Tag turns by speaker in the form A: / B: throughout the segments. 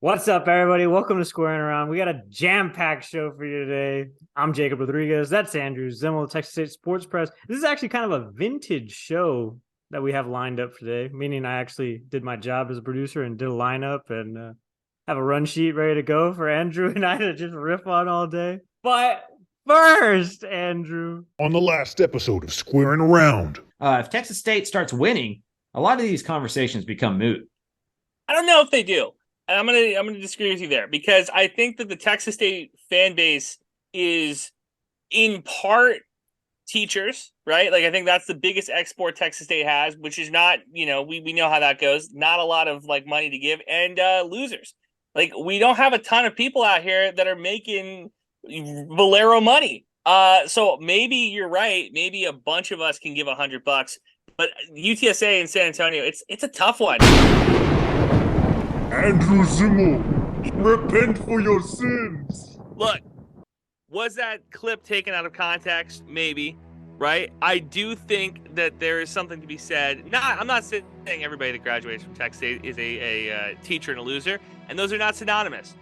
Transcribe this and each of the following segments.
A: What's up, everybody? Welcome to Squarin Around. We got a jam-packed show for you today. I'm Jacob Rodriguez. That's Andrew Zimmel, Texas State Sports Press. This is actually kind of a vintage show that we have lined up today, meaning I actually did my job as a producer and did a lineup and have a run sheet ready to go for Andrew and I to just riff on all day. But first, Andrew.
B: On the last episode of Squaring Around.
C: If Texas State starts winning, a lot of these conversations become moot.
D: I don't know if they do. And I'm gonna disagree with you there because I think that the Texas State fan base is in part teachers, right? Like I think that's the biggest export Texas State has, which is not, we know how that goes. Not a lot of like money to give, and losers. Like we don't have a ton of people out here that are making Valero money. So maybe you're right. Maybe a bunch of us can give $100, but UTSA and San Antonio, it's a tough one.
B: Andrew Zimmel, repent for your sins.
D: Look, was that clip taken out of context? Maybe, right? I do think that there is something to be said. I'm not saying everybody that graduates from Texas State is a teacher and a loser, and those are not synonymous.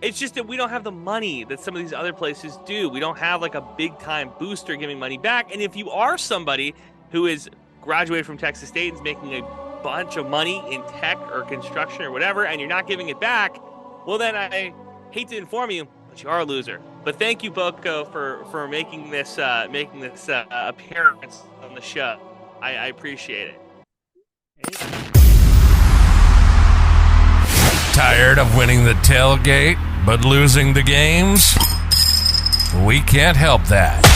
D: It's just that we don't have the money that some of these other places do. We don't have like a big-time booster giving money back. And if you are somebody who is graduated from Texas State and is making a bunch of money in tech or construction or whatever, and you're not giving it back, well, then I hate to inform you, but you are a loser. But thank you, Boko, for making this appearance on the show. I appreciate it.
E: Tired of winning the tailgate but losing the games? We can't help that.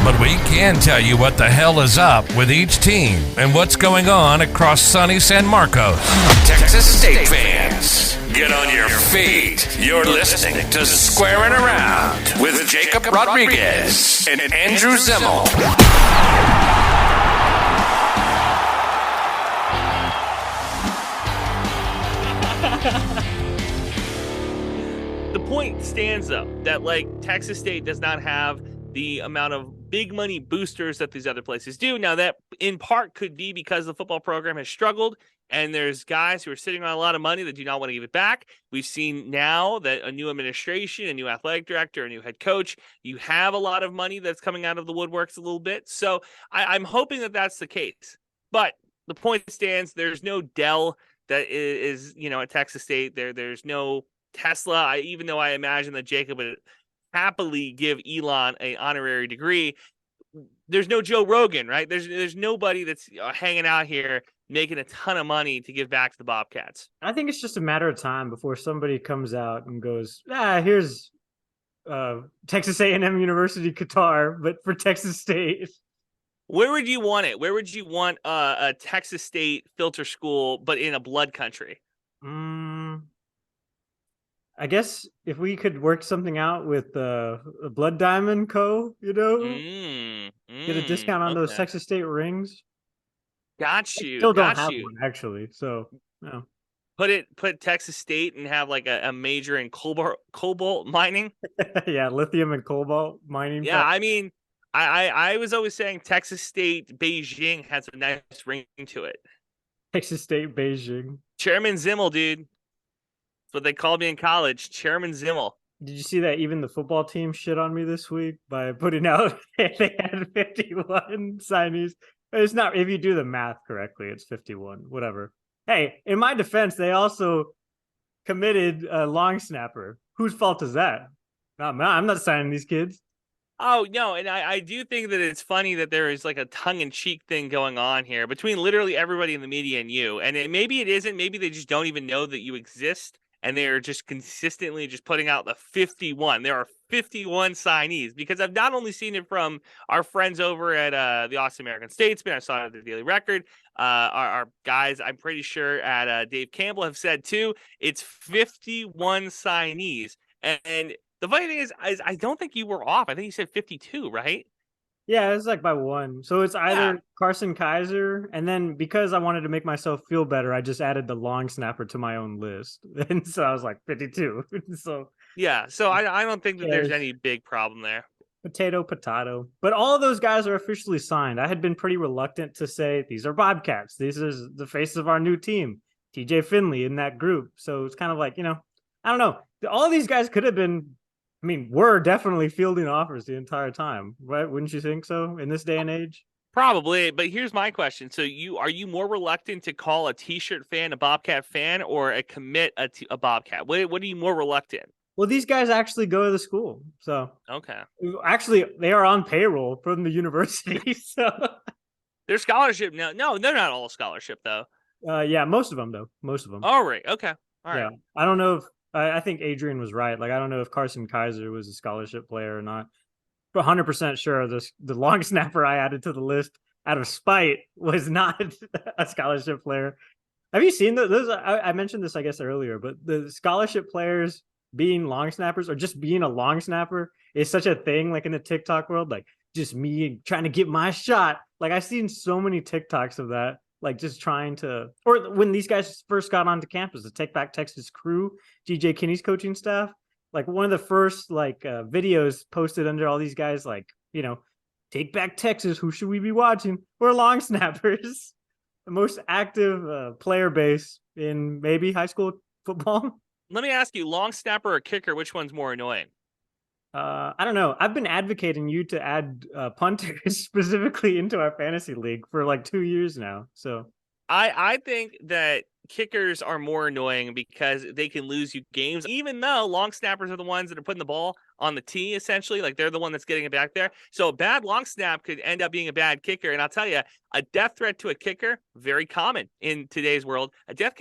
E: But we can tell you what the hell is up with each team and what's going on across sunny San Marcos. Texas State fans, get on your feet. You're listening to Squaring Around with Jacob Rodriguez and Andrew Zimmel.
D: The point stands, though, that like Texas State does not have the amount of big money boosters that these other places do. Now, that in part could be because the football program has struggled and there's guys who are sitting on a lot of money that do not want to give it back. We've seen now that a new administration, a new athletic director, a new head coach, you have a lot of money that's coming out of the woodworks a little bit. So I'm hoping that that's the case. But the point stands, there's no Dell that is at Texas State. There's no Tesla. Even though I imagine that Jacob would happily give Elon an honorary degree, there's no Joe Rogan, right? There's nobody that's hanging out here making a ton of money to give back to the Bobcats.
A: I think it's just a matter of time before somebody comes out and goes, here's Texas A&M University Qatar, but for Texas State.
D: Where would you want it? Where would you want a Texas State filter school, but in a blood country?
A: I guess if we could work something out with Blood Diamond Co., get a discount on those Texas State rings.
D: Got you.
A: I still don't have one, actually. So, no.
D: Put Texas State and have like a major in cobalt mining.
A: Yeah, lithium and cobalt mining.
D: Yeah, I mean, I was always saying Texas State Beijing has a nice ring to it.
A: Texas State Beijing.
D: Chairman Zimmel, dude. That's what they called me in college, Chairman Zimmel.
A: Did you see that even the football team shit on me this week by putting out they had 51 signees? It's not, if you do the math correctly, it's 51, whatever. Hey, in my defense, they also committed a long snapper. Whose fault is that? Not mine. I'm not signing these kids.
D: Oh, no, and I do think that it's funny that there is like a tongue-in-cheek thing going on here between literally everybody in the media and you. And maybe it isn't. Maybe they just don't even know that you exist. And they're just consistently just putting out the 51. There are 51 signees because I've not only seen it from our friends over at the Austin American Statesman. I saw it at the Daily Record. Our guys, I'm pretty sure at Dave Campbell have said too, it's 51 signees. And the funny thing is I don't think you were off. I think you said 52, right?
A: Yeah, it's like by one. So it's either Carson Kaiser, and then because I wanted to make myself feel better, I just added the long snapper to my own list. And so I was like 52. So
D: yeah, so I don't think that there's any big problem there.
A: Potato. But all of those guys are officially signed. I had been pretty reluctant to say these are Bobcats. This is the face of our new team. TJ Finley in that group. So it's kind of like, I don't know. All of these guys could have been, were definitely fielding offers the entire time, right? Wouldn't you think so in this day and age?
D: Probably, but here's my question. So are you more reluctant to call a T-shirt fan a Bobcat fan or a commit a Bobcat? What are you more reluctant?
A: Well, these guys actually go to the school. So
D: Okay.
A: actually they are on payroll from the university. So
D: Their scholarship no, they're not all scholarship though.
A: yeah, most of them though. Most of them.
D: All right. Okay. All right.
A: Yeah. I don't know if I think Adrian was right. Like I don't know if Carson Kaiser was a scholarship player or not. But 100% sure the long snapper I added to the list out of spite was not a scholarship player. Have you seen those? I mentioned this, I guess, earlier, but the scholarship players being long snappers or just being a long snapper is such a thing, like in the TikTok world, like just me trying to get my shot. Like I've seen so many TikToks of that, like just trying to, or when these guys first got onto campus, the Take Back Texas crew, GJ Kinney's coaching staff, like one of the first videos posted under all these guys, like, Take Back Texas, who should we be watching? We're long snappers. The most active player base in maybe high school football.
D: Let me ask you, long snapper or kicker, which one's more annoying?
A: I don't know. I've been advocating you to add punters specifically into our fantasy league for like 2 years now. So
D: I think that kickers are more annoying because they can lose you games, even though long snappers are the ones that are putting the ball on the tee, essentially. Like they're the one that's getting it back there. So a bad long snap could end up being a bad kicker. And I'll tell you, a death threat to a kicker, very common in today's world. A death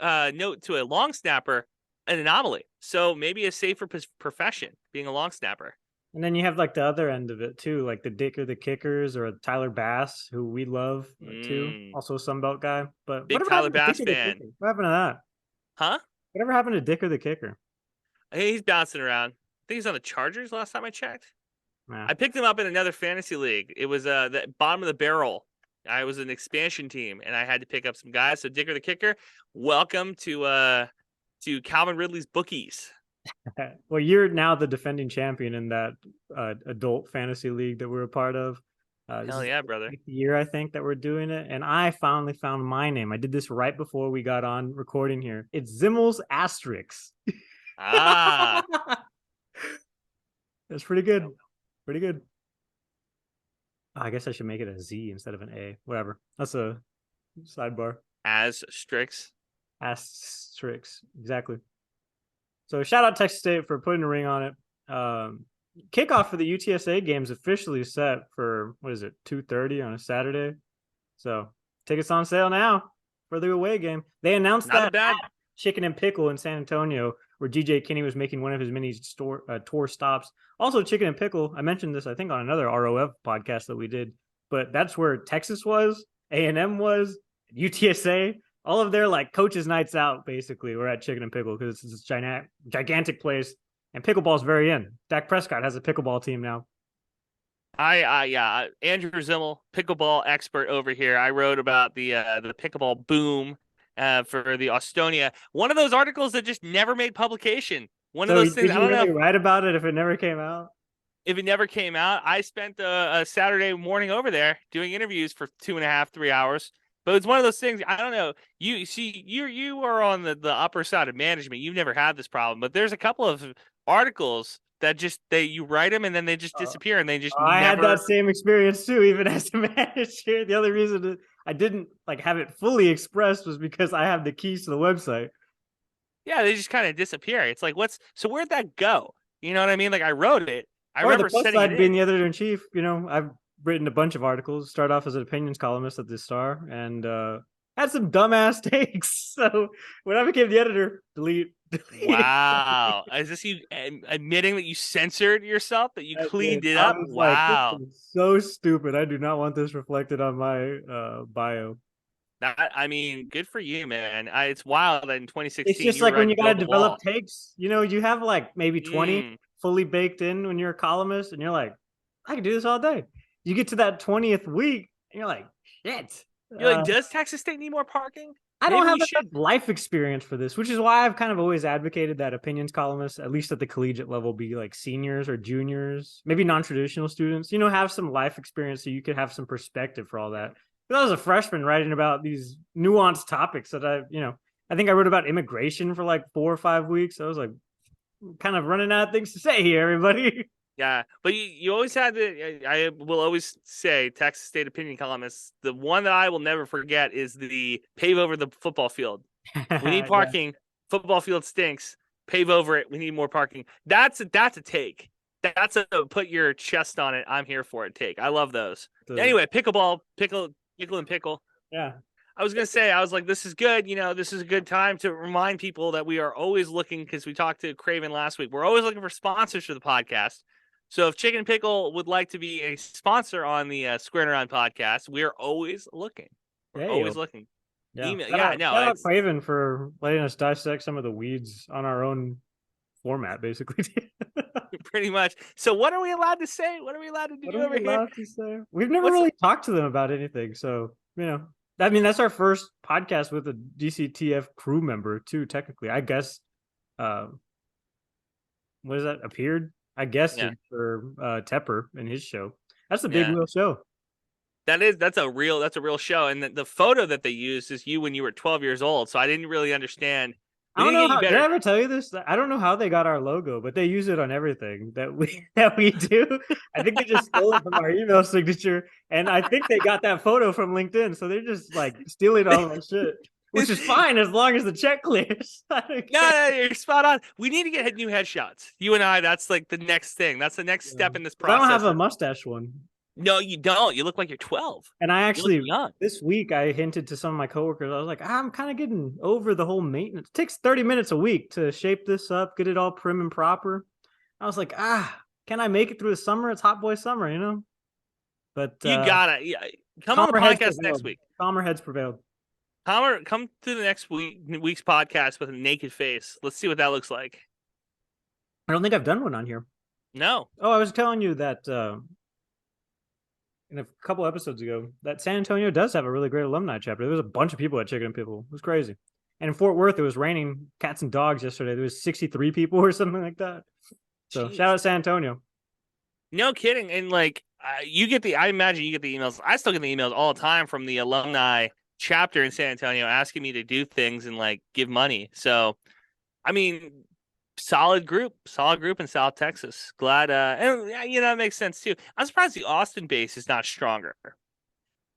D: note to a long snapper, an anomaly. So maybe a safer profession being a long snapper.
A: And then you have like the other end of it too, like the Dick or the Kickers or Tyler Bass, who we love too. Also a Sunbelt guy. But
D: big Tyler Bass fan.
A: What happened to that?
D: Huh?
A: Whatever happened to Dick or the Kicker?
D: Hey, he's bouncing around. I think he's on the Chargers last time I checked.
A: Yeah.
D: I picked him up in another fantasy league. It was the bottom of the barrel. I was an expansion team, and I had to pick up some guys. So Dick or the Kicker, welcome to Calvin Ridley's bookies.
A: Well, you're now the defending champion in that adult fantasy league that we're a part of.
D: Hell yeah, brother.
A: Year, I think, that we're doing it. And I finally found my name. I did this right before we got on recording here. It's Zimmel's Asterix.
D: Ah.
A: That's pretty good. Pretty good. I guess I should make it a Z instead of an A. Whatever. That's a sidebar.
D: Asterix.
A: Exactly. So shout out Texas State for putting a ring on it. Kickoff for the UTSA game is officially set for, 2:30 on a Saturday. So tickets on sale now for the away game. They announced
D: Not
A: that
D: bad.
A: Chicken and Pickle in San Antonio, where GJ Kinney was making one of his mini tour stops. Also, Chicken and Pickle, I mentioned this, I think, on another ROF podcast that we did, but that's where Texas was, A&M was, UTSA. All of their coaches' nights out basically were at Chicken and Pickle because it's this gigantic place, and pickleball's very in. Dak Prescott has a pickleball team now.
D: Yeah, Andrew Zimmel, pickleball expert over here. I wrote about the pickleball boom for the Austonia. One of those articles that just never made publication. One of those things.
A: Did you really write about it if it never came out?
D: If it never came out, I spent a Saturday morning over there doing interviews for 2.5, 3 hours. But it's one of those things. I don't know. You see, you are on the upper side of management. You've never had this problem, but there's a couple of articles that you write them and then they just disappear and they just.
A: I had that same experience too, even as a manager. The other reason I didn't have it fully expressed was because I have the keys to the website.
D: Yeah, they just kind of disappear. It's like, where'd that go? You know what I mean? Like I wrote it. I remember
A: the plus
D: setting
A: side being the editor in chief. I've written a bunch of articles. Start off as an opinions columnist at the Star, and had some dumbass takes. So when I became the editor, delete.
D: Wow, is this you admitting that you censored yourself? That you cleaned it up? Wow,
A: this is so stupid. I do not want this reflected on my bio.
D: I mean, good for you, man. It's wild that in 2016.
A: It's just when you got to develop takes. You have maybe 20 fully baked in when you're a columnist, and you're like, I can do this all day. You get to that 20th week, and you're like, shit.
D: You're like, does Texas State need more parking?
A: I don't have enough life experience for this, which is why I've kind of always advocated that opinions columnists, at least at the collegiate level, be seniors or juniors, maybe non-traditional students, have some life experience so you could have some perspective for all that. I was a freshman writing about these nuanced topics that I think I wrote about immigration for like 4 or 5 weeks. I was like, kind of running out of things to say here, everybody.
D: Yeah, but you always had to. I will always say, Texas State opinion columnists. The one that I will never forget is the pave over the football field. We need parking. Football field stinks. Pave over it. We need more parking. That's a take. That's a put your chest on it. I'm here for it. Take. I love those. Anyway, pickle and pickle.
A: Yeah.
D: I was gonna say, I was like, this is good. This is a good time to remind people that we are always looking, because we talked to Craven last week. We're always looking for sponsors for the podcast. So if Chicken and Pickle would like to be a sponsor on the Squarin Around podcast, we are always looking. We're always looking.
A: Yeah.
D: Email.
A: Shout out Craven for letting us dissect some of the weeds on our own format, basically.
D: Pretty much. So what are we allowed to say? What are we allowed to do over here?
A: We've never really talked to them about anything. So, I mean, that's our first podcast with a DCTF crew member too, technically. I guess what is that? Appeared? I guess for Tepper in his show. That's a big wheel show.
D: That's a real show. And the photo that they used is you when you were 12 years old. So I didn't really understand.
A: I don't know. Did I ever tell you this? I don't know how they got our logo, but they use it on everything that we do. I think they just stole it from our email signature, and I think they got that photo from LinkedIn. So they're just like stealing all our shit, which is fine as long as the check clears.
D: No, you're spot on. We need to get new headshots. You and I. That's like the next thing. That's the next step in this process.
A: I don't have a mustache one.
D: No, you don't. You look like you're 12.
A: And I actually, this week, I hinted to some of my coworkers. I was like, I'm kind of getting over the whole maintenance. It takes 30 minutes a week to shape this up, get it all prim and proper. I was like, can I make it through the summer? It's hot boy summer, But
D: you gotta come on the podcast next week.
A: Calmer heads prevailed.
D: Come to the next week's podcast with a naked face. Let's see what that looks like.
A: I don't think I've done one on here.
D: No.
A: Oh, I was telling you that in a couple episodes ago that San Antonio does have a really great alumni chapter. There was a bunch of people at Chicken and Pickle. It was crazy. And in Fort Worth, it was raining cats and dogs yesterday. There was 63 people or something like that. So shout out San Antonio.
D: No kidding. And like I imagine you get the emails. I still get the emails all the time from the alumni chapter in San Antonio asking me to do things and like give money. So, I mean, solid group in South Texas. Glad, and it makes sense too. I'm surprised the Austin base is not stronger.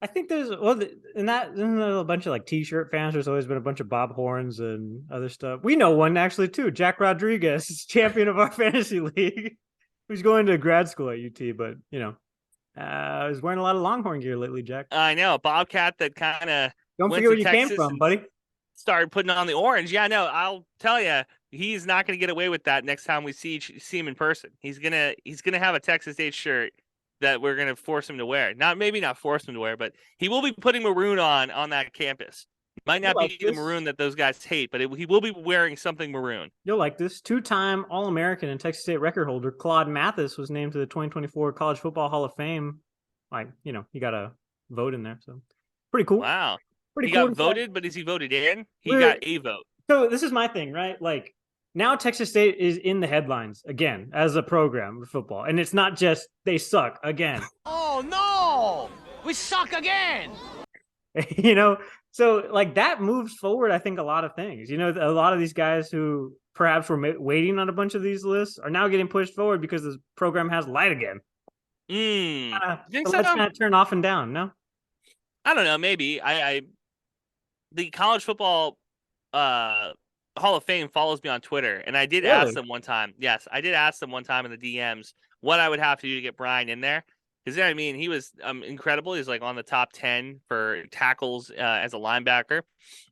A: I think there's isn't there a bunch of like T-shirt fans? There's always been a bunch of Bob Horns and other stuff. We know one actually too. Jack Rodriguez is champion of our fantasy league. He's going to grad school at UT, but he's wearing a lot of Longhorn gear lately. Jack,
D: I know, a Bobcat that kind of
A: don't forget where you came from, buddy.
D: Started putting on the orange. Yeah, no, I'll tell you, he's not going to get away with that next time we see him in person. He's gonna have a Texas State shirt that we're gonna force him to wear. Maybe not force him to wear, but he will be putting maroon on that campus. Might not be the maroon that those guys hate, but he will be wearing something maroon.
A: You'll like this. 2-time All-American and Texas State record holder Claude Mathis was named to the 2024 College Football Hall of Fame. Like, you got to vote in there. So pretty cool.
D: Wow.
A: Pretty
D: he
A: cool.
D: Got voted, but is he voted in? He got a vote.
A: So this is my thing, right? Like, now Texas State is in the headlines again as a program of football. And it's not just they suck again.
F: Oh, no! We suck again!
A: So like that moves forward, I think, a lot of things. A lot of these guys who perhaps were waiting on a bunch of these lists are now getting pushed forward because this program has light again. Let's kind of turn off and down, no?
D: I don't know. Maybe. The College Football Hall of Fame follows me on Twitter, and I did ask them one time. Yes, I did ask them one time in the DMs what I would have to do to get Brian in there. Because he was incredible. He's like on the top 10 for tackles as a linebacker.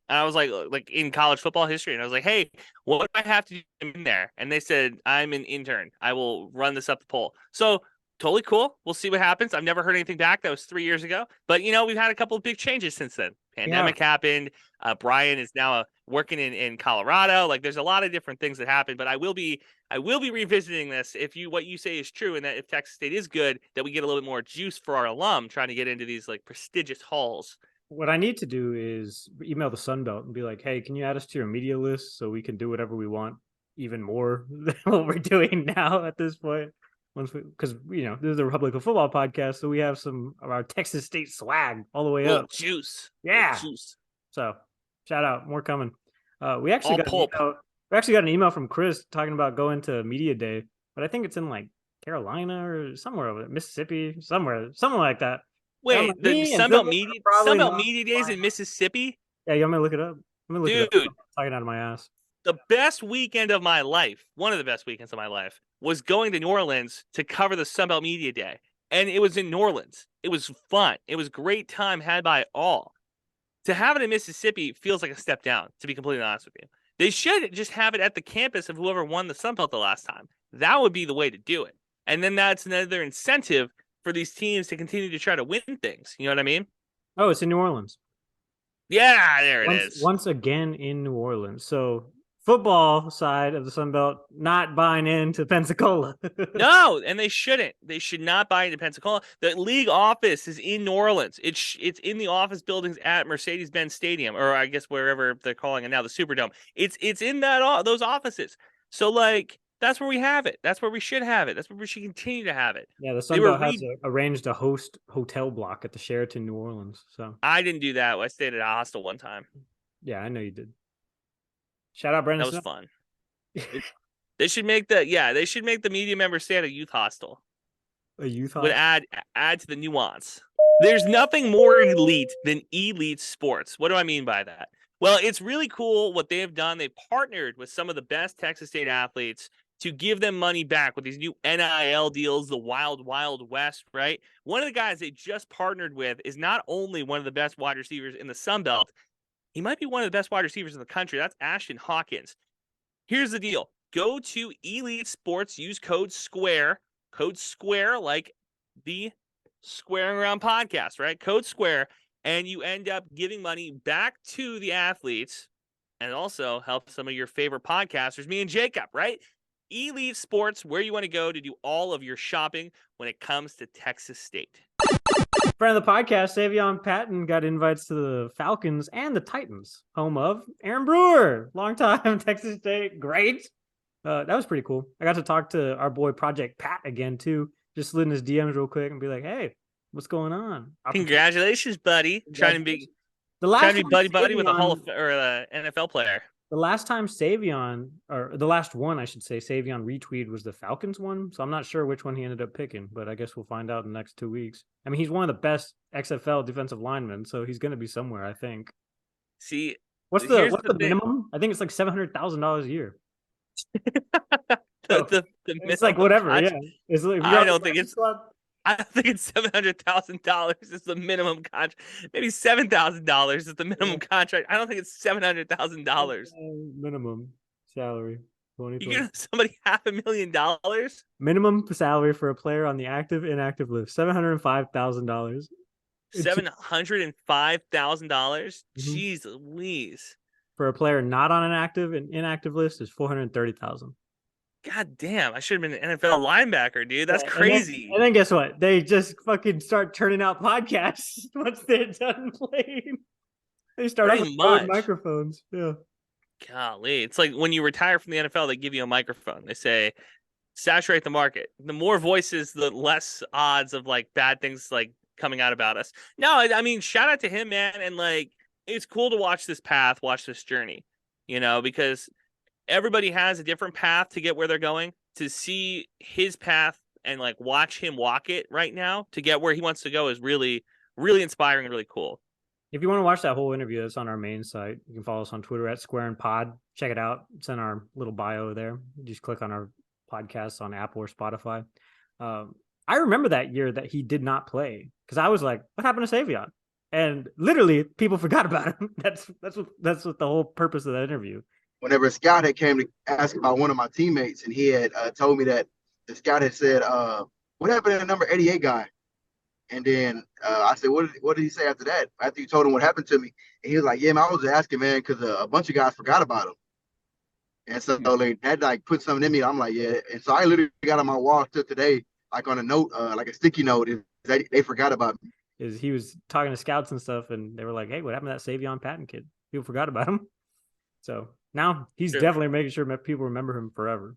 D: And I was like in college football history. And I was like, hey, what do I have to do in there? And they said, I'm an intern. I will run this up the poll. So totally cool. We'll see what happens. I've never heard anything back. That was 3 years ago. But, we've had a couple of big changes since then. Pandemic happened. Brian is now working in Colorado. Like, there's a lot of different things that happen. But I will be revisiting this if what you say is true, and that if Texas State is good, that we get a little bit more juice for our alum trying to get into these like prestigious halls.
A: What I need to do is email the Sun Belt and be like, hey, can you add us to your media list so we can do whatever we want even more than what we're doing now at this point? because this is the Republic of Football podcast, so we have some of our Texas State swag all the way
D: Little
A: up.
D: juice.
A: Yeah.
D: Little juice.
A: So shout out, more coming. We actually
D: All
A: got
D: pulp.
A: an email from Chris talking about going to Media Day, but I think it's in like Carolina or somewhere over there, Mississippi, somewhere like that.
D: Wait,
A: like,
D: the
A: me and
D: Sunbelt
A: Zimmer
D: Media
A: are probably
D: Sunbelt
A: not
D: Media Days in
A: flying.
D: Mississippi?
A: Yeah, you want me to look it up? Let me look it
D: Dude,
A: up. I'm talking out of my ass.
D: the best weekend of my life, one of the best weekends of my life, was going to New Orleans to cover the Sunbelt Media Day. And it was in New Orleans. It was fun. It was a great time had by all. To have it in Mississippi feels like a step down, to be completely honest with you. They should just have it at the campus of whoever won the Sunbelt the last time. That would be the way to do it. And then that's another incentive for these teams to continue to try to win things. You know what I mean?
A: Oh, it's in New Orleans.
D: Yeah, there it is.
A: Once again in New Orleans. So football side of the Sun Belt not buying into Pensacola.
D: No, and they shouldn't. They should not buy into Pensacola. The league office is in New Orleans. It's in the office buildings at Mercedes-Benz Stadium, or I guess wherever they're calling it now, the Superdome. It's in those offices. So like that's where we have it. That's where we should have it. That's where we should continue to have it.
A: Yeah, the Sun Belt has arranged a host hotel block at the Sheraton New Orleans. So
D: I didn't do that. I stayed at a hostel one time.
A: Yeah, I know you did. Shout out Brandon.
D: That was fun. They should make the media members stay at a youth hostel.
A: A youth hostel
D: would add to the nuance. There's nothing more elite than elite sports. What do I mean by that? Well, it's really cool what they have done. They partnered with some of the best Texas State athletes to give them money back with these new NIL deals, the Wild Wild West, right? One of the guys they just partnered with is not only one of the best wide receivers in the Sun Belt, he might be one of the best wide receivers in the country. That's Ashton Hawkins. Here's the deal. Go to Elite Sports, use code SQUARE, like the Squaring Around podcast, right? Code SQUARE, and you end up giving money back to the athletes and also help some of your favorite podcasters, me and Jakob, right? Elite Sports, where you want to go to do all of your shopping when it comes to Texas State.
A: Friend of the podcast, Savion Patton got invites to the Falcons and the Titans, home of Aaron Brewer, longtime Texas State great. That was pretty cool. I got to talk to our boy Project Pat again too. Just slid in his DMs real quick and be like, "Hey, what's going on?"
D: Congratulations, buddy! Trying to be buddy with a NFL player.
A: The last time Savion, or the last one I should say, Savion retweeted was the Falcons one. So I'm not sure which one he ended up picking, but I guess we'll find out in the next 2 weeks. I mean, he's one of the best XFL defensive linemen, so he's going to be somewhere, I think.
D: See,
A: what's the minimum? I think it's like $700,000 a year. It's like whatever. Yeah, it's like,
D: I don't think it's $700,000 is the minimum contract. Maybe $7,000 is the minimum contract. I don't think it's $700,000
A: minimum salary.
D: You give somebody $500,000
A: minimum salary for a player on the active inactive list. $705,000.
D: $705,000. Jeez Louise.
A: For a player not on an active and inactive list is $430,000.
D: God damn, I should have been an NFL linebacker, dude. That's crazy.
A: And then guess what? They just fucking start turning out podcasts once they're done playing. They start off with microphones. Yeah.
D: Golly. It's like when you retire from the NFL, they give you a microphone. They say, saturate the market. The more voices, the less odds of like bad things like coming out about us. No, I mean, shout out to him, man. And like, it's cool to watch this path, watch this journey, because everybody has a different path to get where they're going. To see his path and like watch him walk it right now to get where he wants to go is really, really inspiring and really cool.
A: If you want to watch that whole interview, that's on our main site. You can follow us on Twitter at SquarinPod. Check it out. It's in our little bio there. Just click on our podcasts on Apple or Spotify. I remember that year that he did not play because I was like, what happened to Savion? And literally people forgot about him. That's what the whole purpose of that interview.
G: Whenever a scout had came to ask about one of my teammates, and he had told me that the scout had said, what happened to the number 88 guy? And then I said, what did he say after that? After you told him what happened to me? And he was like, yeah, man, I was just asking, man, because a bunch of guys forgot about him. And so that like put something in me. I'm like, yeah. And so I literally got on my wall till today, like on a note, like a sticky note, is that they forgot about me.
A: He was talking to scouts and stuff, and they were like, hey, what happened to that Savion Patton kid? People forgot about him. So now he's definitely making sure people remember him forever.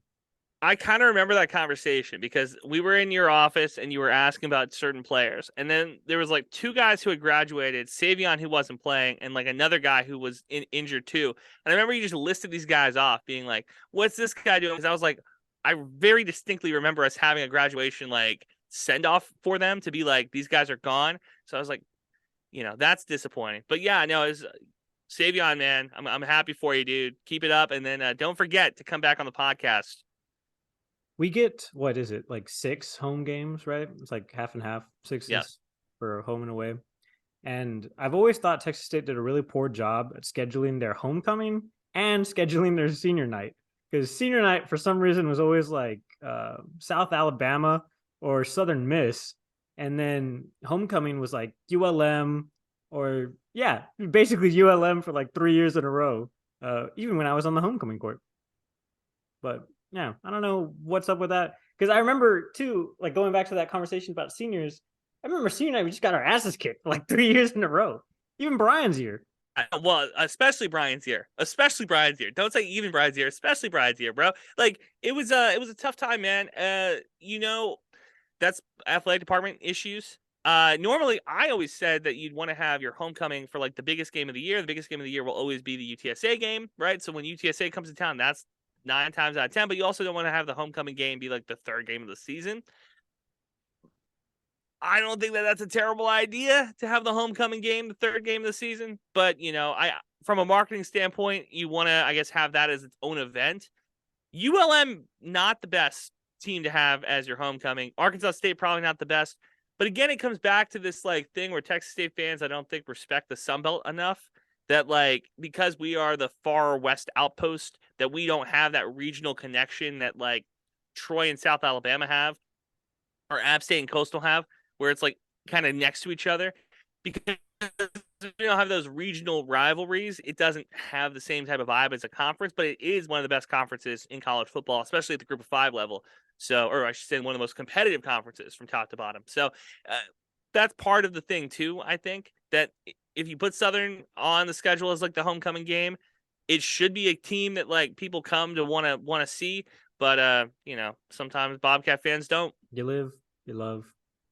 D: I kind of remember that conversation because we were in your office and you were asking about certain players. And then there was like 2 guys who had graduated, Savion who wasn't playing, and like another guy who was injured too. And I remember you just listed these guys off being like, what's this guy doing? Because I was like, I very distinctly remember us having a graduation like send off for them to be like, these guys are gone. So I was like, that's disappointing. But yeah, no, it's Savion, man. I'm happy for you, dude. Keep it up. And then don't forget to come back on the podcast.
A: We get, what is it, like 6 home games, right? It's like half and half, 6 for home and away. And I've always thought Texas State did a really poor job at scheduling their homecoming and scheduling their senior night. Because senior night, for some reason, was always like South Alabama or Southern Miss. And then homecoming was like ULM or, basically ULM for like 3 years in a row, even when I was on the homecoming court. But yeah, I don't know what's up with that. Because I remember, too, like going back to that conversation about seniors, I remember senior night, we just got our asses kicked for like 3 years in a row. Even Brian's year.
D: Well, especially Brian's year. Especially Brian's year. Don't say even Brian's year, especially Brian's year, bro. Like, it was a tough time, man. That's athletic department issues. Normally, I always said that you'd want to have your homecoming for like the biggest game of the year. The biggest game of the year will always be the UTSA game, right? So when UTSA comes to town, that's 9 times out of 10, but you also don't want to have the homecoming game be like the 3rd game of the season. I don't think that that's a terrible idea to have the homecoming game, the 3rd game of the season. But, from a marketing standpoint, you want to, I guess, have that as its own event. ULM, not the best team to have as your homecoming. Arkansas State, probably not the best. But again, it comes back to this like thing where Texas State fans, I don't think, respect the Sun Belt enough. That like, because we are the far west outpost, that we don't have that regional connection that like Troy and South Alabama have, or App State and Coastal have, where it's like kind of next to each other. Because we don't have those regional rivalries, it doesn't have the same type of vibe as a conference, but it is one of the best conferences in college football, especially at the group of 5 level. So, or I should say one of the most competitive conferences from top to bottom. So that's part of the thing too, I think, that if you put Southern on the schedule as like the homecoming game, it should be a team that like people come to want to see. But sometimes Bobcat fans don't.
A: You live, you love,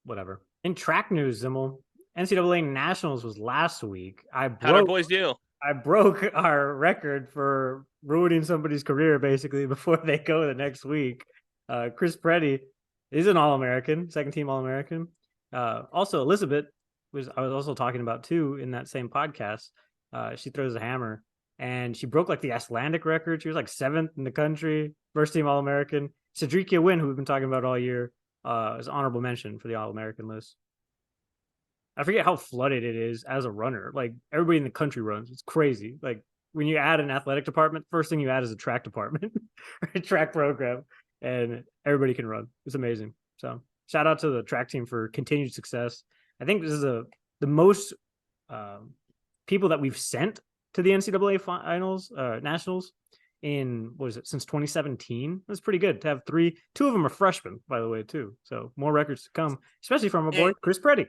A: whatever. In track news, Zimmel, NCAA Nationals was last week.
D: How do our boys do?
A: I broke our record for ruining somebody's career basically before they go the next week. Chris Preddy is an All-American, 2nd-team All-American. Also, Elizabeth I was also talking about too in that same podcast. She throws a hammer, and she broke like the Icelandic record. She was like 7th in the country, 1st-team All-American. Cedricia Wynn, who we've been talking about all year, is honorable mention for the All-American list. I forget how flooded it is as a runner. Like, everybody in the country runs. It's crazy. Like, when you add an athletic department, first thing you add is a track department or a track program, and everybody can run. It's amazing. So shout out to the track team for continued success. I think this is the most people that we've sent to the NCAA finals, nationals in, since 2017. That's pretty good to have 3. 2 of them are freshmen, by the way, too. So more records to come, especially from our boy, Chris Preddy.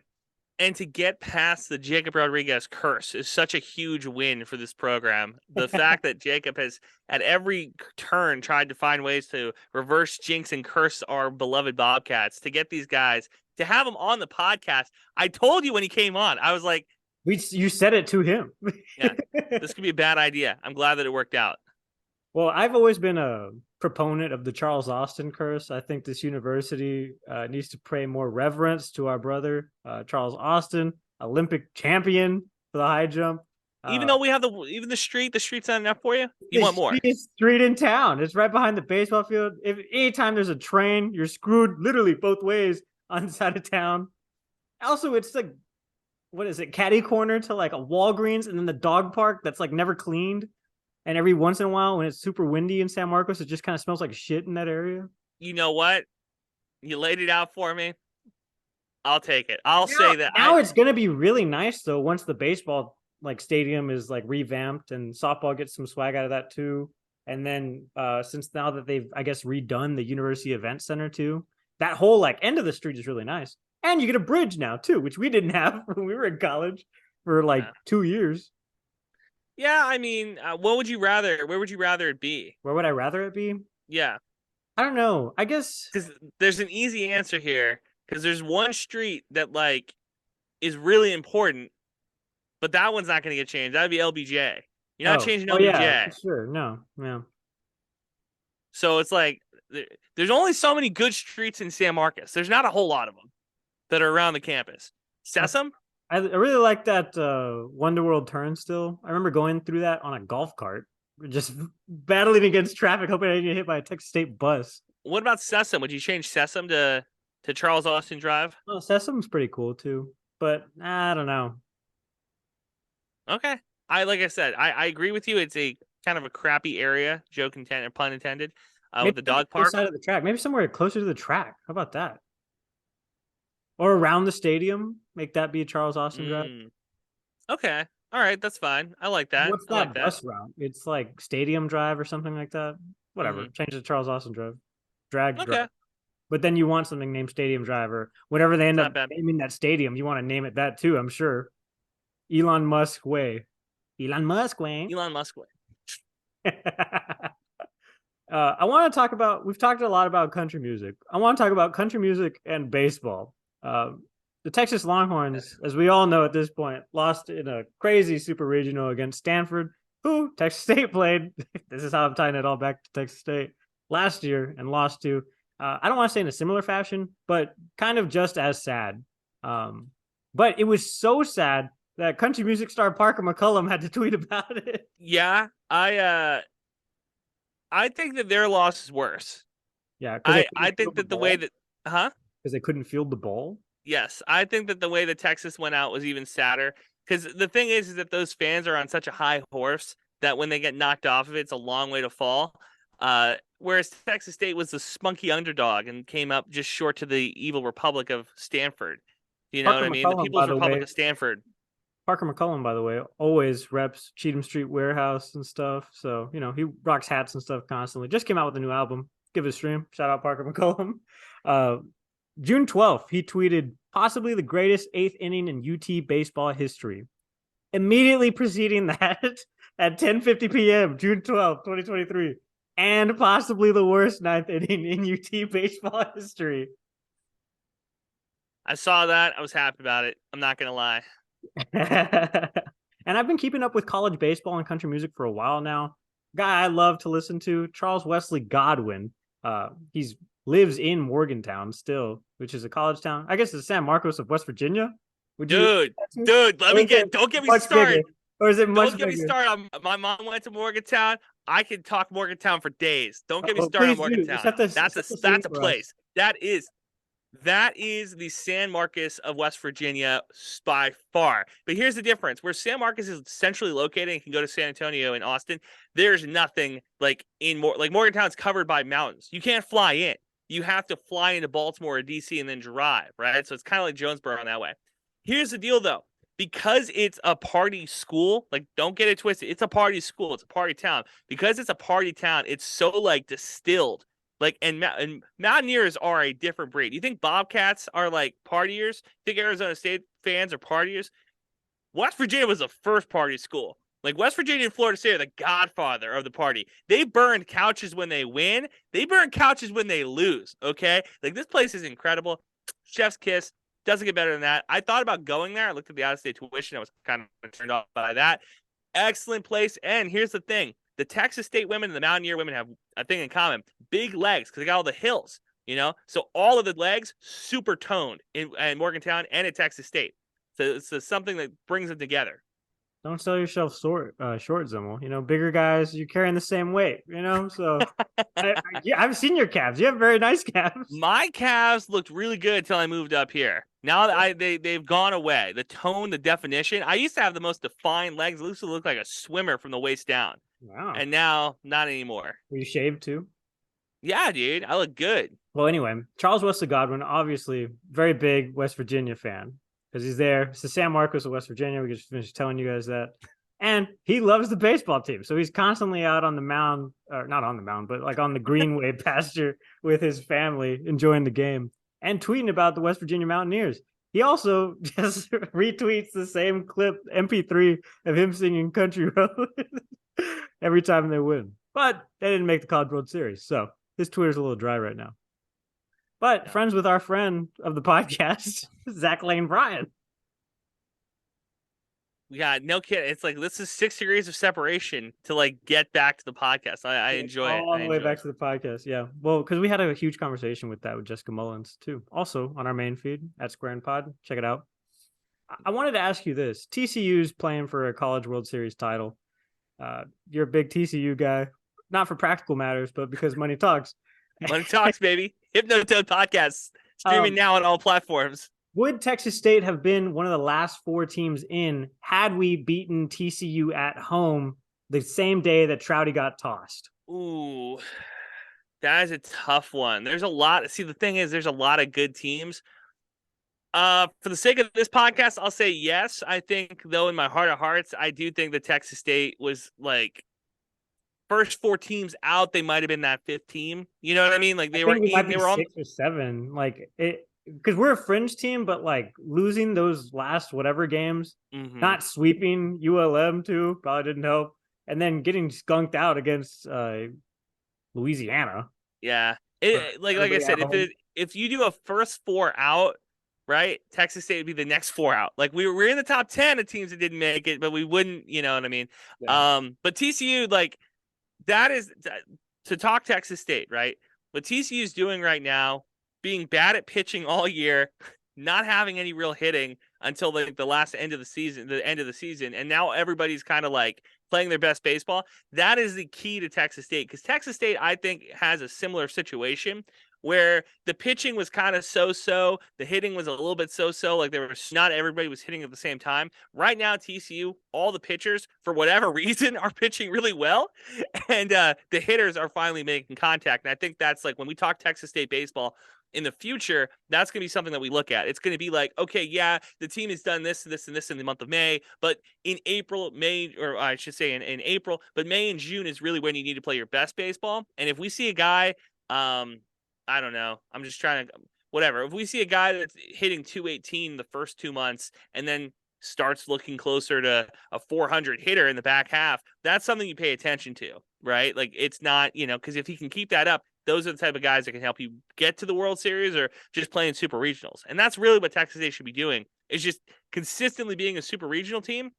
D: And to get past the Jacob Rodriguez curse is such a huge win for this program. The fact that Jacob has at every turn tried to find ways to reverse jinx and curse our beloved Bobcats, to get these guys, to have them on the podcast. I told you when he came on, I was like,
A: you said it to him.
D: Yeah, this could be a bad idea. I'm glad that it worked out.
A: Well, I've always been a proponent of the Charles Austin curse. I think this university needs to pay more reverence to our brother, Charles Austin, Olympic champion for the high jump.
D: Even though we have the street's not enough for you? You want more?
A: Street in town. It's right behind the baseball field. If anytime there's a train, you're screwed literally both ways on the side of town. Also, it's like, what is it? Caddy corner to like a Walgreens, and then the dog park that's like never cleaned. And every once in a while, when it's super windy in San Marcos, it just kind of smells like shit in that area.
D: You know what? You laid it out for me. I'll take it. I'll say that.
A: Now it's going to be really nice, though, once the baseball stadium is like revamped and softball gets some swag out of that, too. And then since now that they've, I guess, redone the University Event Center, too, that whole end of the street is really nice. And you get a bridge now, too, which we didn't have when we were in college for 2 years.
D: Yeah, I mean, what would you rather? Where would you rather it be?
A: Where would I rather it be?
D: Yeah.
A: I don't know. I guess
D: Because there's an easy answer here. Because there's one street that like is really important, but that one's not going to get changed. That'd be LBJ. You're not changing
A: oh yeah,
D: LBJ.
A: for sure. No, yeah.
D: So it's like there's only so many good streets in San Marcos. There's not a whole lot of them that are around the campus. Sesame?
A: I really like that Wonderworld turnstile. I remember going through that on a golf cart, just battling against traffic, hoping I didn't get hit by a Texas State bus.
D: What about Sesame? Would you change Sesame to Charles Austin Drive?
A: Oh, Sesame's pretty cool too, but I don't know.
D: Okay. Like I said, I agree with you. It's a kind of a crappy area, joke intended, pun intended, with the dog park.
A: Side of the track, maybe somewhere closer to the track. How about that? Or around the stadium, make that be Charles Austin Drive.
D: Okay, all right, that's fine. I like that.
A: What's
D: I like
A: that bus route? It's like Stadium Drive or something like that. Whatever, change it to Charles Austin Drive. Drive. But then you want something named Stadium Drive or whatever they end up naming that stadium. You want to name it that too, I'm sure. Elon Musk Way. Elon Musk Way.
D: Elon Musk Way.
A: I want to talk about, we've talked a lot about country music. I want to talk about country music and baseball. The Texas Longhorns, as we all know at this point, lost in a crazy super regional against Stanford, who Texas State played. This is how I'm tying it all back to Texas State last year and lost to. I don't want to say in a similar fashion, but kind of just as sad. But it was so sad that country music star Parker McCollum had to tweet about it.
D: Yeah, I think that their loss is worse.
A: Yeah,
D: I think that the way that
A: because they couldn't field the ball.
D: Yes, I think that the way that Texas went out was even sadder. Because the thing is that those fans are on such a high horse that when they get knocked off of it, it's a long way to fall. Whereas Texas State was the spunky underdog and came up just short to the evil Republic of Stanford. You know what I mean? The People's Republic of Stanford.
A: Parker McCollum, by the way, always reps Cheatham Street Warehouse and stuff. So, you know, he rocks hats and stuff constantly. Just came out with a new album. Give it a stream. Shout out Parker McCollum. June 12th, he tweeted, possibly the greatest 8th inning in UT baseball history. Immediately preceding that, at 10:50 p.m., June 12th, 2023, and possibly the worst 9th inning in UT baseball history.
D: I saw that. I was happy about it. I'm not going to lie.
A: And I've been keeping up with college baseball and country music for a while now. Guy I love to listen to, Charles Wesley Godwin. He's lives in Morgantown still, which is a college town. I guess it's San Marcos of West Virginia.
D: Dude, don't get me started.
A: Or is it much
D: Don't get me started. My mom went to Morgantown. I could talk Morgantown for days. Don't get me started on Morgantown. That's a place. That is the San Marcos of West Virginia by far. But here's the difference. Where San Marcos is centrally located and can go to San Antonio and Austin, there's nothing like Morgantown's covered by mountains. You can't fly in. You have to fly into Baltimore or DC and then drive, right? So it's kind of like Jonesboro in that way. Here's the deal, though. Because it's a party school, like, don't get it twisted. It's a party school. It's a party town. Because it's a party town, it's so, like, distilled. Like, and Mountaineers are a different breed. You think Bobcats are, like, partiers? You think Arizona State fans are partiers? West Virginia was the first party school. Like, West Virginia and Florida State are the godfather of the party. They burn couches when they win. They burn couches when they lose, okay? Like, this place is incredible. Chef's kiss. Doesn't get better than that. I thought about going there. I looked at the out-of-state tuition. I was kind of turned off by that. Excellent place. And here's the thing. The Texas State women and the Mountaineer women have a thing in common. Big legs because they got all the hills, you know? So all of the legs, super toned in Morgantown and at Texas State. So it's something that brings them together.
A: Don't sell yourself short, Zimmel. You know, bigger guys, you're carrying the same weight, you know? So, I've seen your calves. You have very nice calves.
D: My calves looked really good until I moved up here. Now that they've gone away. The tone, the definition. I used to have the most defined legs. It used to look like a swimmer from the waist down.
A: Wow.
D: And now, not anymore.
A: Were you shaved too?
D: Yeah, dude. I look good.
A: Well, anyway, Charles Wesley Godwin, obviously very big West Virginia fan. Because he's there. It's the San Marcos of West Virginia. We just finished telling you guys that. And he loves the baseball team. So he's constantly out on the mound, or not on the mound, but like on the Greenway pasture with his family, enjoying the game and tweeting about the West Virginia Mountaineers. He also just retweets the same clip, MP3, of him singing Country Road every time they win. But they didn't make the College World Series. So His Twitter's a little dry right now. But friends with our friend of the podcast, Zach Lane Bryan.
D: Yeah, no kidding. It's like this is 6 degrees of separation to like get back to the podcast. I enjoy it.
A: All the way back to the podcast. Yeah. Well, because we had a huge conversation with that with Jessica Mullins too. Also on our main feed at Squarin Pod. Check it out. I wanted to ask you this. TCU's playing for a College World Series title. You're a big TCU guy, not for practical matters, but because money talks.
D: Money talks, baby. Hypnotoad Podcast streaming now on all platforms.
A: Would Texas State have been one of the last 4 teams in had we beaten TCU at home the same day that Trouty got tossed?
D: Ooh, that is a tough one. There's a lot. See, the thing is, there's a lot of good teams. For the sake of this podcast, I'll say yes. I think, though, in my heart of hearts, I do think that Texas State was like first 4 teams out. They might have been that 5th team. You know what I mean? Like they were on
A: 6 or 7. Like it. Because we're a fringe team, but like losing those last whatever games, not sweeping ULM too, probably didn't help, and then getting skunked out against Louisiana.
D: Yeah, like I said, if you do a first 4 out, right, Texas State would be the next 4 out. Like we're in the top 10 of teams that didn't make it, but we wouldn't, you know what I mean? Yeah. But TCU, like that is to talk Texas State, right? What TCU is doing right now, being bad at pitching all year, not having any real hitting until the end of the season, and now everybody's kind of like playing their best baseball. That is the key to Texas State, because Texas State, I think, has a similar situation where the pitching was kind of so-so, the hitting was a little bit so-so, like not everybody was hitting at the same time. Right now, TCU, all the pitchers, for whatever reason, are pitching really well, and the hitters are finally making contact. And I think that's like when we talk Texas State baseball in the future, that's going to be something that we look at. It's going to be like, okay, yeah, the team has done this, this, and this in the month of May, but in April, May, or I should say in April, but May and June is really when you need to play your best baseball. And if we see a guy, I don't know, I'm just trying to, whatever. If we see a guy that's hitting 218 the first 2 months and then starts looking closer to a 400 hitter in the back half, that's something you pay attention to, right? Like it's not, because if he can keep that up, those are the type of guys that can help you get to the World Series or just playing super regionals. And that's really what Texas State should be doing, is just consistently being a super regional team.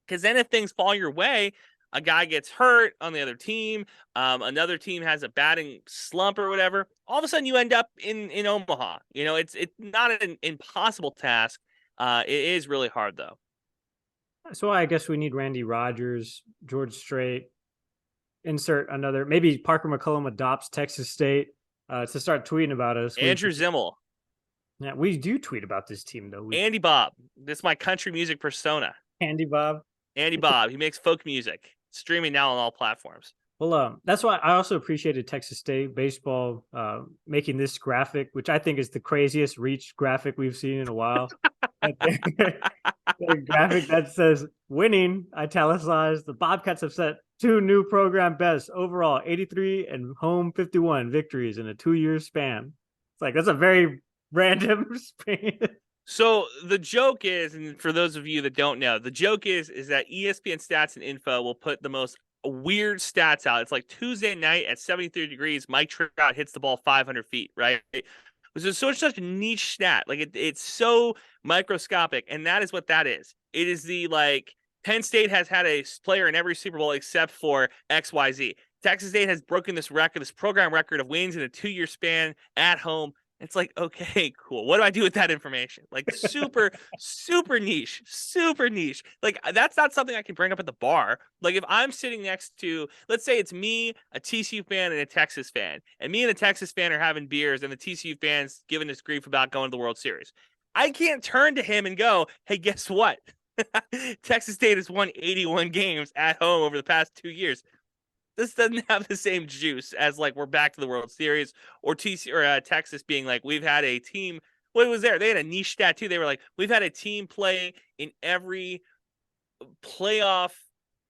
D: Because then if things fall your way, a guy gets hurt on the other team, another team has a batting slump or whatever, all of a sudden you end up in Omaha. It's not an impossible task. It is really hard, though.
A: So I guess we need Randy Rogers, George Strait, insert another, maybe Parker McCullum adopts Texas State to start tweeting about us.
D: Andrew Zimmel.
A: Yeah, we do tweet about this team, though.
D: Andy Bob. This is my country music persona.
A: Andy Bob.
D: Andy Bob. He makes folk music. Streaming now on all platforms.
A: Well, that's why I also appreciated Texas State baseball making this graphic, which I think is the craziest reach graphic we've seen in a while. The graphic that says winning, italicized. The Bobcats have set 2 new program bests overall, 83 and home 51 victories in a 2-year span. It's like, that's a very random span.
D: So the joke is, and for those of you that don't know, the joke is that ESPN Stats and Info will put the most weird stats out. It's like Tuesday night at 73 degrees, Mike Trout hits the ball 500 feet, right? This is such a niche stat. Like it's so microscopic, and that is what that is. It is the like Penn State has had a player in every Super Bowl except for XYZ. Texas State has broken this record, this program record of wins in a 2-year span at home. It's like, okay, cool. What do I do with that information? Like super, super niche. Like that's not something I can bring up at the bar. Like if I'm sitting next to, let's say it's me, a TCU fan and a Texas fan, and me and a Texas fan are having beers and the TCU fan's giving us grief about going to the World Series. I can't turn to him and go, hey, guess what? Texas State has won 81 games at home over the past 2 years. This doesn't have the same juice as like we're back to the World Series or Texas being like, we've had a team. What was there? They had a niche stat too. They were like, we've had a team play in every playoff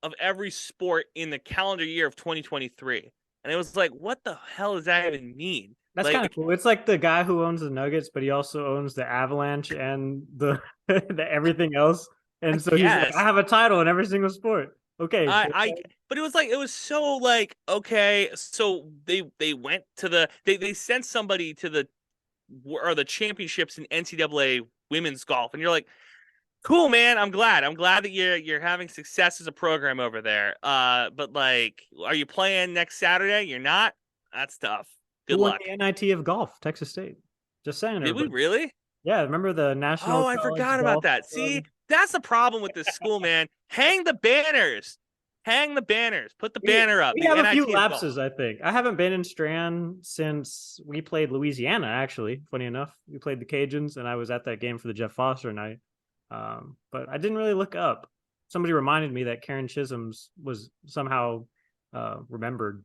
D: of every sport in the calendar year of 2023. And it was like, what the hell does that even mean?
A: That's
D: like,
A: kind of cool. It's like the guy who owns the Nuggets, but he also owns the Avalanche and the everything else. And so he's like, I have a title in every single sport. Okay.
D: But it was so like, okay, so they went to they sent somebody to the championships in NCAA women's golf, and you're like, cool, man. I'm glad that you're having success as a program over there. But like, are you playing next Saturday? You're not. That's tough. Good
A: Who won
D: luck.
A: the NIT of golf? Texas State. Just saying.
D: Did we
A: Everybody.
D: really?
A: Yeah, remember the National
D: Oh, I
A: College
D: forgot about
A: Golf
D: that. See, that's the problem with this school, man. Hang the banners. Hang the banners. Put the banner up.
A: We
D: The
A: have a
D: NIT
A: few
D: of golf.
A: lapses, I think. I haven't been in Strand since we played Louisiana, actually. Funny enough, we played the Cajuns, and I was at that game for the Jeff Foster night. But I didn't really look up. Somebody reminded me that Karen Chisholm's was somehow remembered.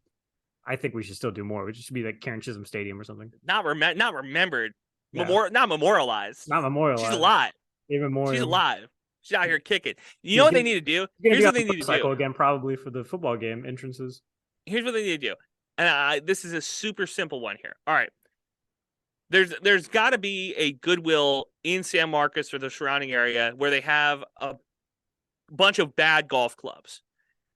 A: I think we should still do more. It should be like Karen Chisholm Stadium or something.
D: Not remembered.
A: Yeah.
D: Not memorialized.
A: Not memorialized.
D: She's alive.
A: Even
D: She's alive. She's out here kicking. You
A: She's
D: know what
A: gonna-
D: they need to do?
A: Here's
D: Here's what they need to
A: cycle
D: do.
A: again, probably for the football game entrances.
D: Here's what they need to do. And this is a super simple one here. All right. There's got to be a Goodwill in San Marcos or the surrounding area where they have a bunch of bad golf clubs.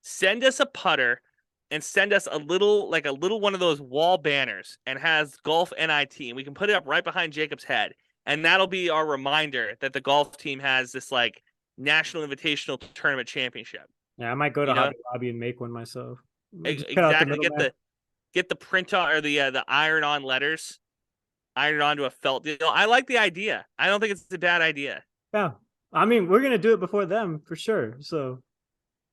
D: Send us a putter and send us a little one of those wall banners and has golf NIT, and we can put it up right behind Jacob's head, and that'll be our reminder that the golf team has this like national invitational tournament championship.
A: Yeah, I might go to Hobby Lobby and make one myself. Just cut out the
D: Exactly. Get the print on or the iron on letters, iron it onto a felt deal. I like the idea. I don't think it's a bad idea.
A: Yeah, I mean, we're gonna do it before them for sure. So,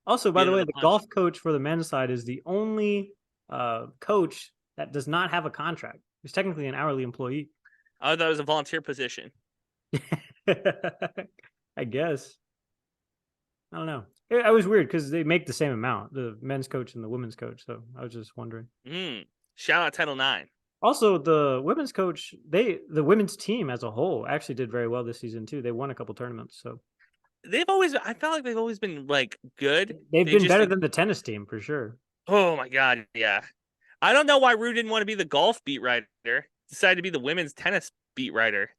A: also, by the way, the golf coach for the men's side is the only coach that does not have a contract. He's technically an hourly employee.
D: I thought it was a volunteer position.
A: I guess. I don't know. It was weird because they make the same amount, the men's coach and the women's coach. So I was just wondering.
D: Shout out Title IX.
A: Also, the women's coach, the women's team as a whole actually did very well this season too. They won a couple tournaments. So
D: I felt like they've always been like good.
A: They've been better than the tennis team for sure.
D: Oh my God, yeah. I don't know why Rue didn't want to be the golf beat writer. Decided to be the women's tennis beat writer.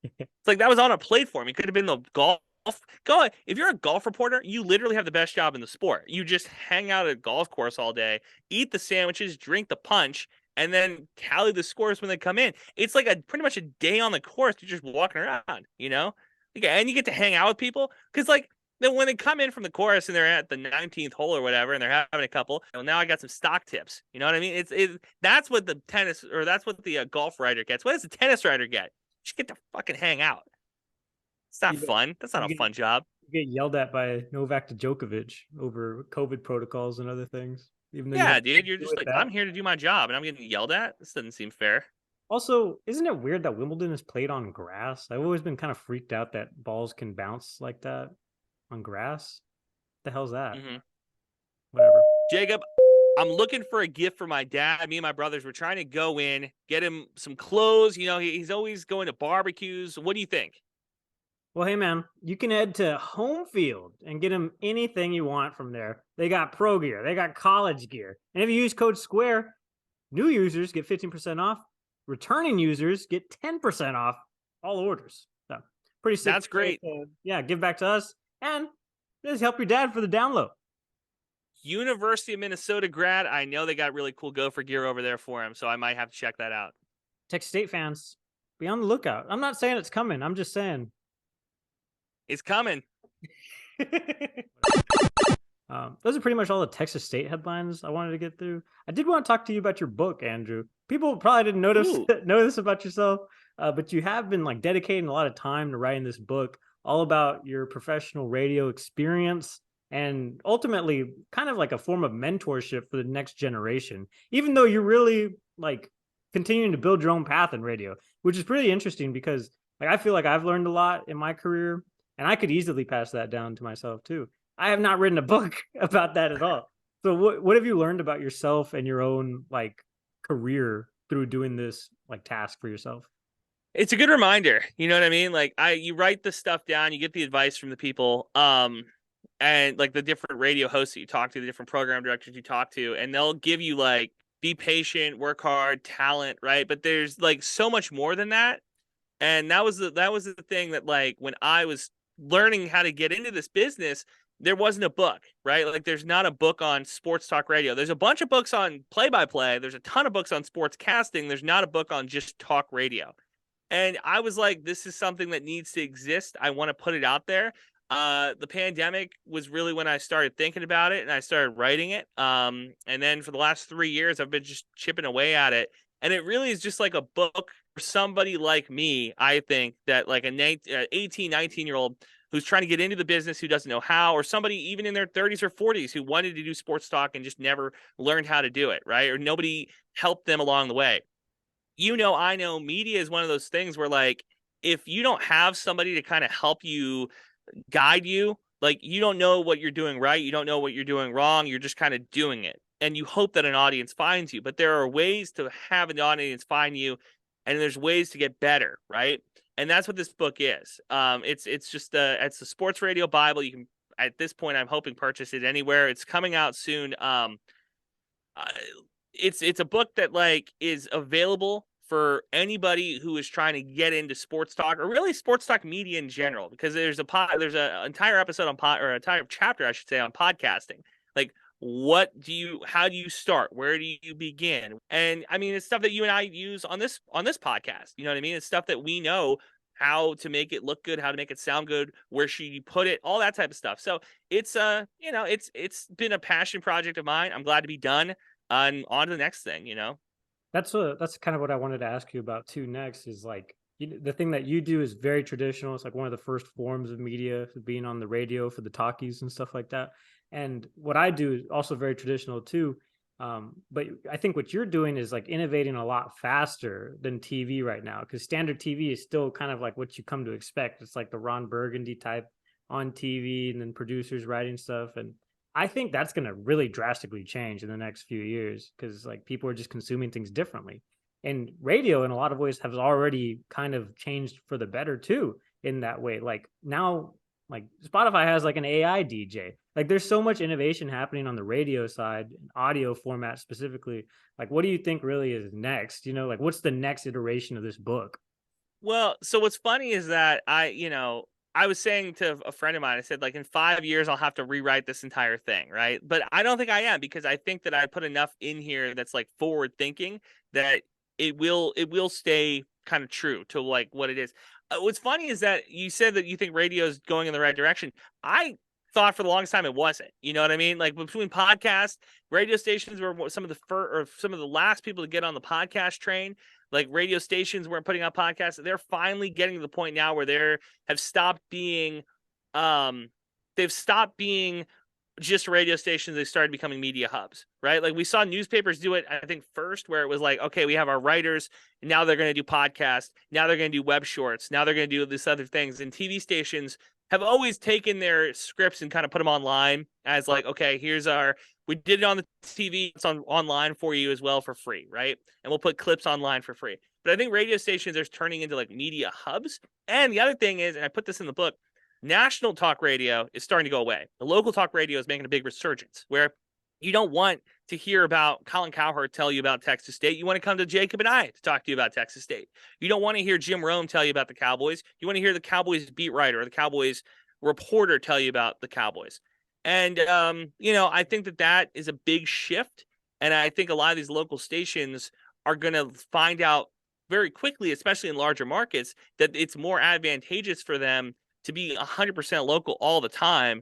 D: It's like that was on a plate for him. He could have been the golf. Go. If you're a golf reporter, you literally have the best job in the sport. You just hang out at a golf course all day, eat the sandwiches, drink the punch, and then tally the scores when they come in. It's like pretty much a day on the course. You're just walking around, you know? And you get to hang out with people. Because, like, then when they come in from the course and they're at the 19th hole or whatever, and they're having a couple, well, now I got some stock tips. You know what I mean? That's what the tennis, or that's what the golf writer gets. What does the tennis writer get? You just get to fucking hang out. It's not fun. That's not a fun job.
A: You get yelled at by Novak Djokovic over COVID protocols and other things. Even though
D: dude, you're just like, I'm here to do my job, and I'm getting yelled at. This doesn't seem fair.
A: Also, isn't it weird that Wimbledon is played on grass? I've always been kind of freaked out that balls can bounce like that on grass. What the hell's that? Whatever.
D: Jacob, I'm looking for a gift for my dad. Me and my brothers were trying to go in, get him some clothes. You know, he's always going to barbecues. What do you think?
A: Well, hey, man, you can head to Home Field and get him anything you want from there. They got pro gear. They got college gear. And if you use code SQUARE, new users get 15% off. Returning users get 10% off all orders. So pretty sick.
D: That's great.
A: Give back to us and just help your dad for the download.
D: University of Minnesota grad. I know they got really cool gopher gear over there for him, so I might have to check that out.
A: Texas State fans, be on the lookout. I'm not saying it's coming. I'm just saying.
D: It's coming.
A: Those are pretty much all the Texas State headlines I wanted to get through. I did want to talk to you about your book, Andrew. People probably didn't know this about yourself, but you have been like dedicating a lot of time to writing this book, all about your professional radio experience and ultimately kind of like a form of mentorship for the next generation. Even though you're really like continuing to build your own path in radio, which is pretty interesting because like I feel like I've learned a lot in my career, and I could easily pass that down to myself too. I have not written a book about that at all. So what have you learned about yourself and your own like career through doing this like task for yourself?
D: It's a good reminder. You know what I mean? Like you write the stuff down, you get the advice from the people, and like the different radio hosts that you talk to, the different program directors you talk to, and they'll give you like, be patient, work hard, talent, right? But there's like so much more than that. And that was the thing that like when I was learning how to get into this business, there wasn't a book, right? Like there's not a book on sports talk radio. There's a bunch of books on play-by-play. There's a ton of books on sports casting. There's not a book on just talk radio. And I was like, this is something that needs to exist. I want to put it out there. The pandemic was really when I started thinking about it and I started writing it. And then for the last 3 years, I've been just chipping away at it. And it really is just like a book for somebody like me, I think, that like an 18, 19-year-old who's trying to get into the business, who doesn't know how, or somebody even in their 30s or 40s who wanted to do sports talk and just never learned how to do it, right? Or nobody helped them along the way. I know media is one of those things where, like, if you don't have somebody to kind of help you, guide you, like, you don't know what you're doing right, you don't know what you're doing wrong, you're just kind of doing it. And you hope that an audience finds you. But there are ways to have an audience find you, and there's ways to get better, right? And that's what this book is. It's just it's a sports radio Bible. You can, at this point, I'm hoping, purchase it anywhere. It's coming out soon. It's a book that like is available for anybody who is trying to get into sports talk, or really sports talk media in general, because there's an entire episode on or entire chapter, I should say, on podcasting. Like, how do you start? Where do you begin? And I mean, it's stuff that you and I use on this podcast. You know what I mean? It's stuff that we know how to make it look good, how to make it sound good, where should you put it, all that type of stuff. So it's it's been a passion project of mine. I'm glad to be done. And on to the next thing,
A: That's kind of what I wanted to ask you about too next, is like, the thing that you do is very traditional. It's like one of the first forms of media, being on the radio for the talkies and stuff like that. And what I do is also very traditional too. But I think what you're doing is like innovating a lot faster than TV right now, because standard TV is still kind of like what you come to expect. It's like the Ron Burgundy type on TV, and then producers writing stuff. And I think that's going to really drastically change in the next few years, because like people are just consuming things differently. And radio in a lot of ways has already kind of changed for the better too, in that way. Like now, like Spotify has like an AI DJ. Like there's so much innovation happening on the radio side, audio format specifically. Like, what do you think really is next? Like what's the next iteration of this book?
D: Well, so what's funny is that I was saying to a friend of mine, I said, like, in 5 years, I'll have to rewrite this entire thing, right? But I don't think I am, because I think that I put enough in here that's like forward thinking that it will stay kind of true to like what it is. What's funny is that you said that you think radio is going in the right direction. I thought for the longest time it wasn't. You know what I mean? Like between podcasts, radio stations were some of the last people to get on the podcast train. Like radio stations weren't putting out podcasts. They're finally getting to the point now where they've stopped being just radio stations. They started becoming media hubs, right? Like we saw newspapers do it, I think, first, where it was like, okay, we have our writers, and now they're going to do podcasts. Now they're going to do web shorts. Now they're going to do this other things. And TV stations have always taken their scripts and kind of put them online as like, okay, we did it on the TV. It's online for you as well for free, right? And we'll put clips online for free. But I think radio stations are turning into like media hubs. And the other thing is, and I put this in the book, national talk radio is starting to go away. The local talk radio is making a big resurgence, where you don't want to hear about Colin Cowherd tell you about Texas State. You want to come to Jakob and I to talk to you about Texas State. You don't want to hear Jim Rome tell you about the Cowboys. You want to hear the Cowboys beat writer or the Cowboys reporter tell you about the Cowboys. And, I think that is a big shift. And I think a lot of these local stations are going to find out very quickly, especially in larger markets, that it's more advantageous for them to be 100% local all the time,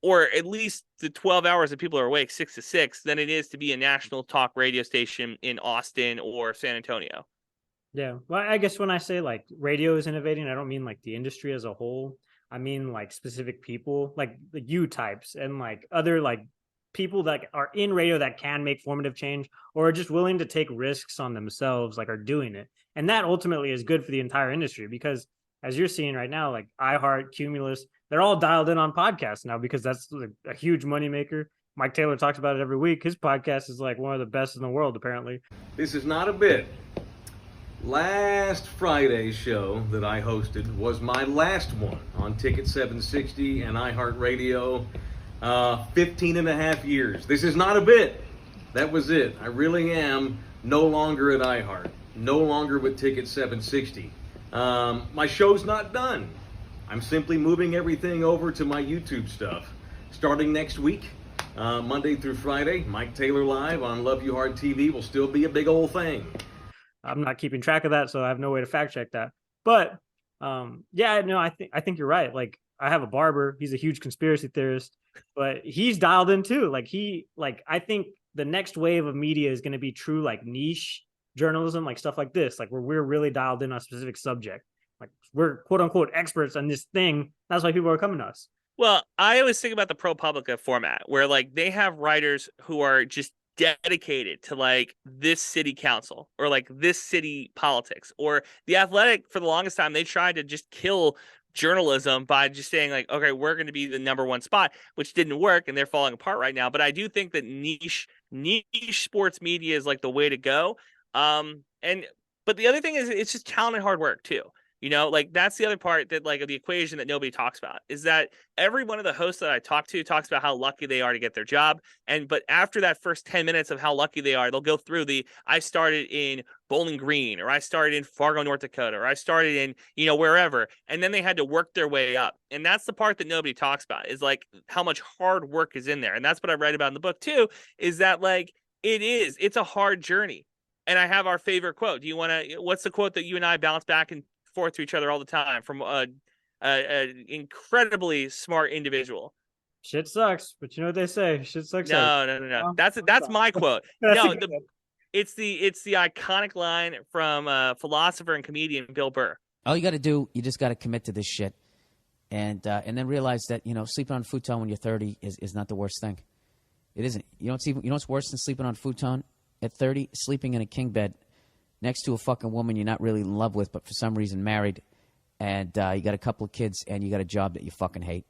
D: or at least the 12 hours that people are awake 6 to 6, than it is to be a national talk radio station in Austin or San Antonio.
A: Yeah. Well, I guess when I say like radio is innovating, I don't mean like the industry as a whole. I mean like specific people, like the you types, and like other like people that are in radio that can make formative change, or are just willing to take risks on themselves, like are doing it. And that ultimately is good for the entire industry, because as you're seeing right now, like iHeart, Cumulus, they're all dialed in on podcasts now, because that's a huge moneymaker. Mike Taylor talks about it every week. His podcast is like one of the best in the world, apparently.
H: This is not a bit. Last Friday's show that I hosted was my last one on Ticket 760 and iHeartRadio. 15 and a half years. This is not a bit. That was it. I really am no longer at iHeart. No longer with Ticket 760. My show's not done. I'm simply moving everything over to my YouTube stuff. starting next week, Monday through Friday, Mike Taylor Live on Love You Hard TV will still be a big old thing.
A: I'm not keeping track of that, so I have no way to fact check that. But yeah, no, I think you're right. Like, I have a barber. He's a huge conspiracy theorist, but he's dialed in too. I think the next wave of media is going to be true, like niche journalism, like stuff like this, like where we're really dialed in on a specific subject. Like, we're quote unquote experts on this thing. That's why people are coming to us.
D: Well, I always think about the ProPublica format where like they have writers who are just dedicated to like this city council or like this city politics. Or The Athletic, for the longest time, they tried to just kill journalism by just saying like, okay, we're going to be the number one spot, which didn't work, and they're falling apart right now. But I do think that niche sports media is like the way to go. But the other thing is it's just talent and hard work too. You know, like that's the other part that like of the equation that nobody talks about is that every one of the hosts that I talk to talks about how lucky they are to get their job. But after that first 10 minutes of how lucky they are, they'll go through I started in Bowling Green, or I started in Fargo, North Dakota, or I started in, you know, wherever. And then they had to work their way up. And that's the part that nobody talks about is like how much hard work is in there. And that's what I read about in the book too, is that like it's a hard journey. And I have our favorite quote. What's the quote that you and I bounce back and forth to each other all the time from an incredibly smart individual?
A: Shit sucks, but you know what they say? Shit sucks.
D: No. That's my quote. It's the iconic line from philosopher and comedian Bill Burr.
I: All you got to do, you just got to commit to this shit, and then realize that, you know, sleeping on a futon when you're 30 is not the worst thing. It isn't. You know what's worse than sleeping on a futon at 30? Sleeping in a king bed next to a fucking woman you're not really in love with, but for some reason married, and you got a couple of kids, and you got a job that you fucking hate.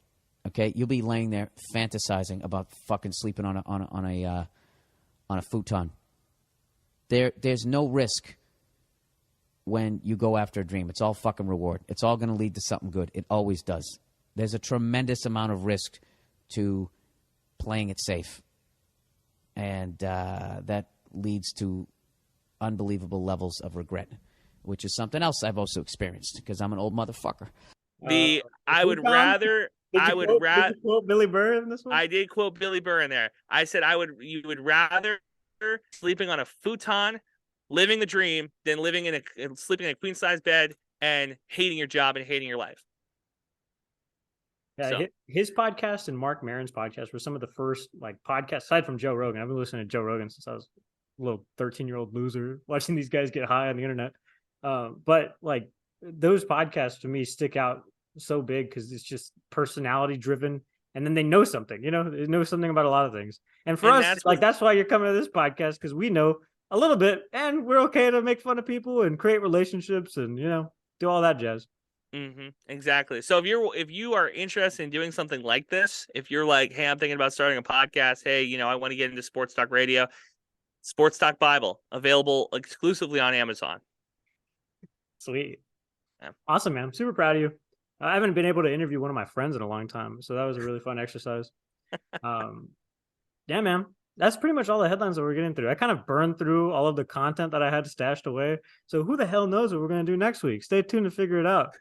I: Okay, you'll be laying there fantasizing about fucking sleeping on a futon. There's no risk when you go after a dream. It's all fucking reward. It's all going to lead to something good. It always does. There's a tremendous amount of risk to playing it safe, and that leads to unbelievable levels of regret, which is something else I've also experienced because I'm an old motherfucker.
D: I would rather
A: quote Billy Burr in this one?
D: I did quote Billy Burr in there. I said you would rather sleeping on a futon, living the dream, than sleeping in a queen size bed and hating your job and hating your life.
A: Yeah, so his podcast and Mark Maron's podcast were some of the first like podcasts aside from Joe Rogan. I've been listening to Joe Rogan since I was a little 13-year-old loser watching these guys get high on the internet. But like those podcasts to me stick out so big because it's just personality driven, and then they know something, you know, they know something about a lot of things. And for us, that's why you're coming to this podcast, because we know a little bit and we're okay to make fun of people and create relationships and, you know, do all that jazz.
D: Mm-hmm, exactly. So if you are interested in doing something like this, if you're like, hey, I'm thinking about starting a podcast, hey, you know, I want to get into sports talk radio, Sports Talk Bible, available exclusively on Amazon.
A: Sweet. Yeah. Awesome, man. I'm super proud of you. I haven't been able to interview one of my friends in a long time, so that was a really fun exercise. Yeah, man. That's pretty much all the headlines that we're getting through. I kind of burned through all of the content that I had stashed away. So who the hell knows what we're going to do next week? Stay tuned to figure it out.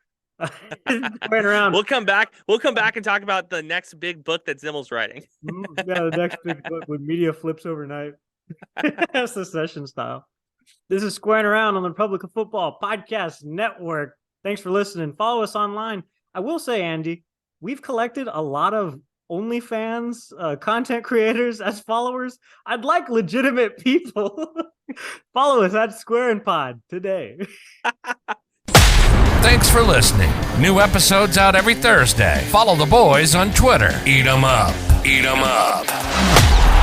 A: Right around.
D: We'll come back and talk about the next big book that Zimmel's writing.
A: Yeah, the next big book when media flips overnight. That's the session style. This is Squaring Around on the Republic of Football Podcast Network. Thanks for listening. Follow us online. I will say, Andy, we've collected a lot of OnlyFans content creators as followers. I'd like legitimate people. Follow us at Squarin Pod today.
E: Thanks for listening. New episodes out every Thursday. Follow the boys on Twitter. Eat 'em up. Eat 'em up.